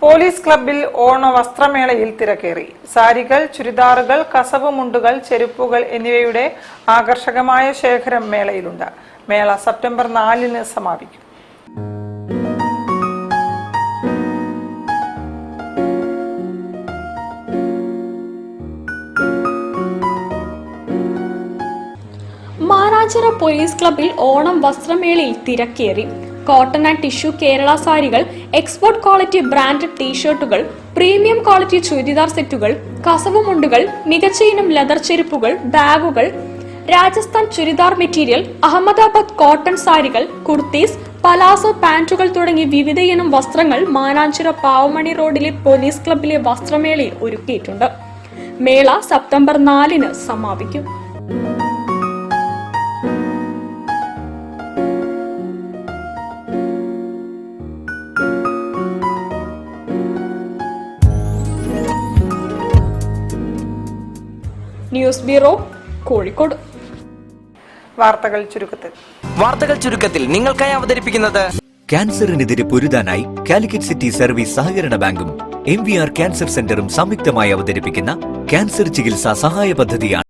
Police ക്ലബ്ബിൽ ഓണ വസ്ത്രമേളയിൽ തിരക്കേറി. സാരികൾ, ചുരിദാറുകൾ, കസവ് മുണ്ടുകൾ, ചെരുപ്പുകൾ എന്നിവയുടെ ആകർഷകമായ ശേഖരം മേളയിലുണ്ട്. മേള സെപ്റ്റംബർ 4-ന് സമാപിക്കും. മാനാഞ്ചിറ പോലീസ് ക്ലബ്ബിൽ ഓണം വസ്ത്രമേളയിൽ തിരക്കേറി. കോട്ടൺ ആൻഡ് ടിഷ്യൂ കേരള സാരികൾ, എക്സ്പോർട്ട് ക്വാളിറ്റി ബ്രാൻഡഡ് ടീഷർട്ടുകൾ, പ്രീമിയം ക്വാളിറ്റി ചുരിദാർ സെറ്റുകൾ, കസവ് മുണ്ടുകൾ, മികച്ച ഇനം ലെതർ ചെരുപ്പുകൾ, ബാഗുകൾ, രാജസ്ഥാൻ ചുരിദാർ മെറ്റീരിയൽ, അഹമ്മദാബാദ് കോട്ടൺ സാരികൾ, കുർത്തീസ്, പലാസോ പാന്റുകൾ തുടങ്ങി വിവിധ ഇനം വസ്ത്രങ്ങൾ മാനാഞ്ചിറ പാവമണി റോഡിലെ പോലീസ് ക്ലബ്ബിലെ വസ്ത്രമേളയിൽ ഒരുക്കിയിട്ടുണ്ട്. മേള സെപ്റ്റംബർ 4-ന് സമാപിക്കും. News bureau, Kozhikode. വാർത്തകൾ ചുരുക്കത്തിൽ നിങ്ങൾക്കായി അവതരിപ്പിക്കുന്നത് ക്യാൻസറിനെതിരെ പൊരുതാനായി കാലിക്കറ്റ് സിറ്റി സർവീസ് സഹകരണ ബാങ്കും MVR ക്യാൻസർ സെന്ററും സംയുക്തമായി അവതരിപ്പിക്കുന്ന ക്യാൻസർ ചികിത്സാ സഹായ പദ്ധതിയാണ്.